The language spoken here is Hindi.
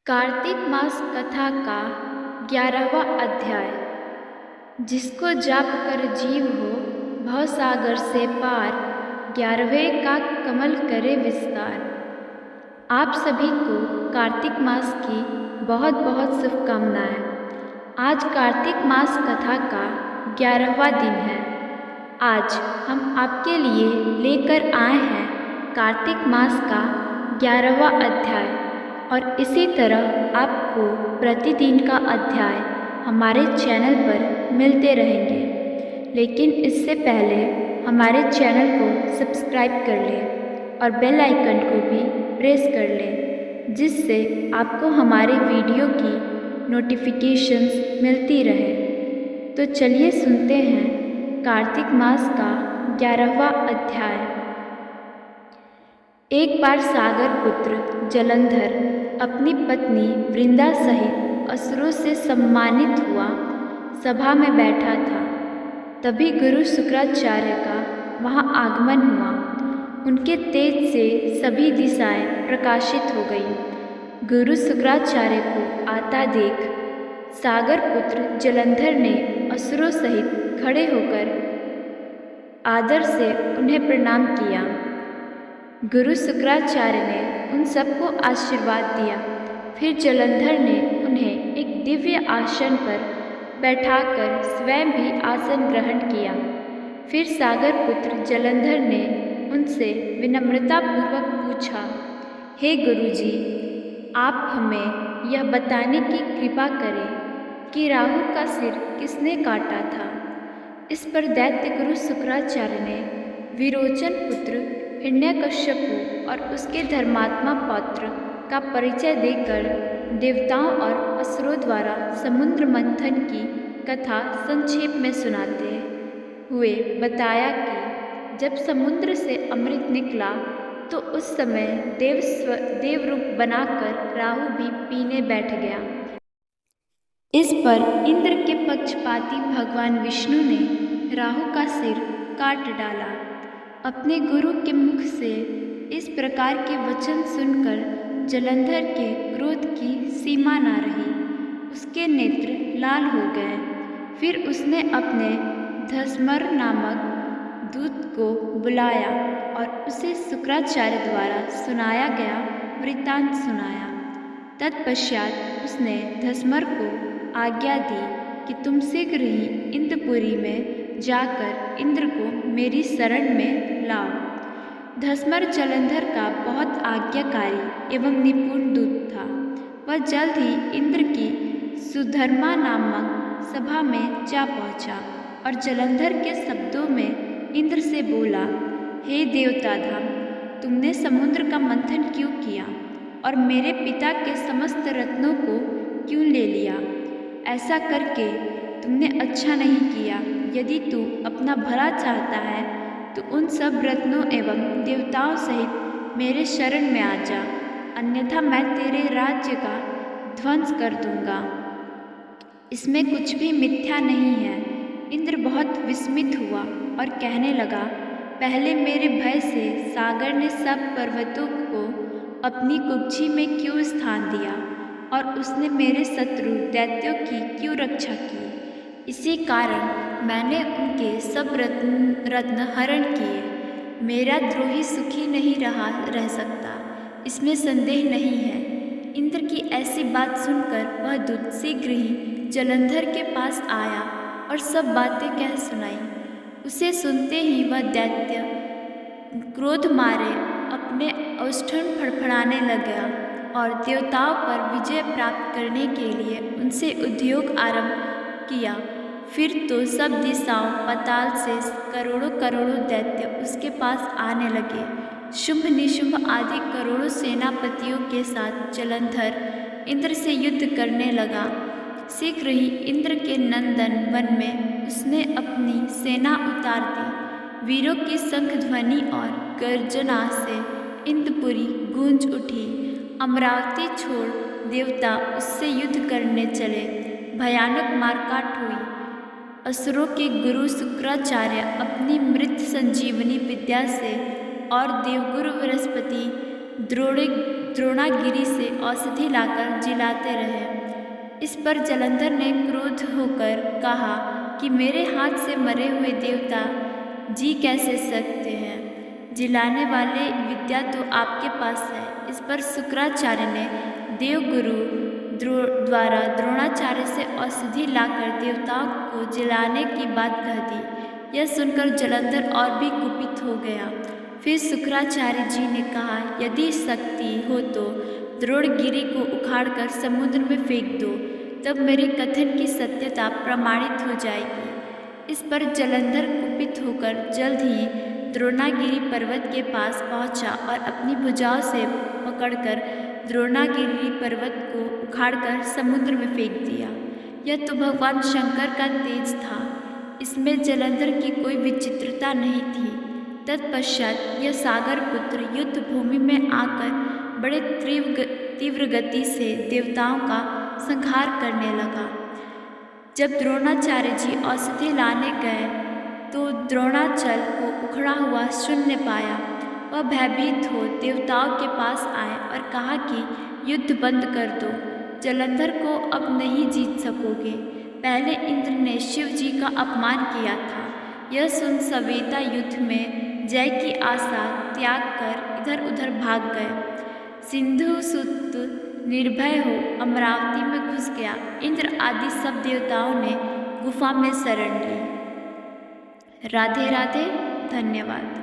कार्तिक मास कथा का 11वां अध्याय। जिसको जाप कर जीव हो भव सागर से पार, 11वें का कमल करे विस्तार। आप सभी को कार्तिक मास की बहुत बहुत शुभकामनाएं। आज कार्तिक मास कथा का 11वां दिन है। आज हम आपके लिए लेकर आए हैं कार्तिक मास का 11वां अध्याय, और इसी तरह आपको प्रतिदिन का अध्याय हमारे चैनल पर मिलते रहेंगे। लेकिन इससे पहले हमारे चैनल को सब्सक्राइब कर लें और बेल आइकन को भी प्रेस कर लें, जिससे आपको हमारे वीडियो की नोटिफिकेशंस मिलती रहे। तो चलिए सुनते हैं कार्तिक मास का 11वां अध्याय। एक बार सागर पुत्र जलंधर अपनी पत्नी वृंदा सहित असुरों से सम्मानित हुआ सभा में बैठा था। तभी गुरु शुक्राचार्य का वहां आगमन हुआ। उनके तेज से सभी दिशाएं प्रकाशित हो गईं। गुरु शुक्राचार्य को आता देख सागर पुत्र जलंधर ने असुरों सहित खड़े होकर आदर से उन्हें प्रणाम किया। गुरु शुक्राचार्य ने उन सबको आशीर्वाद दिया। फिर जलंधर ने उन्हें एक दिव्य आसन पर बैठाकर स्वयं भी आसन ग्रहण किया। फिर सागर पुत्र जलंधर ने उनसे विनम्रतापूर्वक पूछा, हे गुरुजी, आप हमें यह बताने की कृपा करें कि राहु का सिर किसने काटा था। इस पर दैत्य गुरु शुक्राचार्य ने विरोचन पुत्र हिरण्यकश्यपु और उसके धर्मात्मा पौत्र का परिचय देकर देवताओं और असुरों द्वारा समुद्र मंथन की कथा संक्षेप में सुनाते हुए बताया कि जब समुद्र से अमृत निकला तो उस समय देव रूप बनाकर राहु भी पीने बैठ गया। इस पर इंद्र के पक्षपाती भगवान विष्णु ने राहु का सिर काट डाला। अपने गुरु के मुख से इस प्रकार के वचन सुनकर जलंधर के क्रोध की सीमा न रही। उसके नेत्र लाल हो गए। फिर उसने अपने धसमर नामक दूत को बुलाया और उसे शुक्राचार्य द्वारा सुनाया गया वृत्तांत सुनाया। तत्पश्चात उसने धसमर को आज्ञा दी कि तुम शीघ्र ही इंद्रपुरी में जाकर इंद्र को मेरी शरण में लाओ। धसमर जलंधर का बहुत आज्ञाकारी एवं निपुण दूत था। वह जल्द ही इंद्र की सुधर्मा नामक सभा में जा पहुंचा और जलंधर के शब्दों में इंद्र से बोला, हे देवताधाम, तुमने समुद्र का मंथन क्यों किया और मेरे पिता के समस्त रत्नों को क्यों ले लिया? ऐसा करके तुमने अच्छा नहीं किया। यदि तू अपना भला चाहता है तो उन सब रत्नों एवं देवताओं सहित मेरे शरण में आ जा, अन्यथा मैं तेरे राज्य का ध्वंस कर दूंगा। इसमें कुछ भी मिथ्या नहीं है। इंद्र बहुत विस्मित हुआ और कहने लगा, पहले मेरे भय से सागर ने सब पर्वतों को अपनी कुक्षी में क्यों स्थान दिया और उसने मेरे शत्रु दैत्यों की क्यों रक्षा की? इसी कारण मैंने उनके सब रत्न हरण किए। मेरा द्रोही सुखी नहीं रह सकता, इसमें संदेह नहीं है। इंद्र की ऐसी बात सुनकर वह दूत शीघ्र ही जलंधर के पास आया और सब बातें कह सुनाई। उसे सुनते ही वह दैत्य क्रोध मारे अपने औष्ठन फड़फड़ाने लगा और देवताओं पर विजय प्राप्त करने के लिए उनसे उद्योग आरंभ किया। फिर तो सब दिशाओं पाताल से करोड़ों करोड़ों दैत्य उसके पास आने लगे। शुंभ निशुंभ आदि करोड़ों सेनापतियों के साथ जलंधर इंद्र से युद्ध करने लगा। शीघ्र ही इंद्र के नंदन वन में उसने अपनी सेना उतार दी। वीरों की शंख ध्वनि और गर्जना से इंद्रपुरी गूंज उठी। अमरावती छोड़ देवता उससे युद्ध करने चले। भयानक मारकाट हुई। असुरों के गुरु शुक्राचार्य अपनी मृत संजीवनी विद्या से और देवगुरु बृहस्पति द्रोणागिरी से औषधि लाकर जिलाते रहे। इस पर जलंधर ने क्रोध होकर कहा कि मेरे हाथ से मरे हुए देवता जी कैसे सकते हैं? जिलाने वाले विद्या तो आपके पास है। इस पर शुक्राचार्य ने देवगुरु द्वारा द्रोणाचार्य से औषधि लाकर देवताओं को जिलाने की बात कह दी। यह सुनकर जलंधर और भी कुपित हो गया। फिर शुक्राचार्य जी ने कहा, यदि शक्ति हो तो द्रोणगिरी को उखाड़कर समुद्र में फेंक दो, तब मेरे कथन की सत्यता प्रमाणित हो जाएगी। इस पर जलंधर कुपित होकर जल्द ही द्रोणागिरी पर्वत के पास पहुंचा और अपनी भुजाओं से पकड़कर द्रोणागिरी पर्वत को उखाड़कर समुद्र में फेंक दिया। यह तो भगवान शंकर का तेज था, इसमें जलंधर की कोई विचित्रता नहीं थी। तत्पश्चात यह सागर पुत्र युद्ध भूमि में आकर बड़े तीव्र गति से देवताओं का संहार करने लगा। जब द्रोणाचार्य जी औषधि लाने गए तो द्रोणाचल को उखड़ा हुआ शून्य पाया। वह भयभीत हो देवताओं के पास आए और कहा कि युद्ध बंद कर दो, जलंधर को अब नहीं जीत सकोगे। पहले इंद्र ने शिव जी का अपमान किया था। यह सुन सवेता युद्ध में जय की आशा त्याग कर इधर उधर भाग गए। सिंधु सुत निर्भय हो अमरावती में घुस गया। इंद्र आदि सब देवताओं ने गुफा में शरण ली। राधे राधे, धन्यवाद।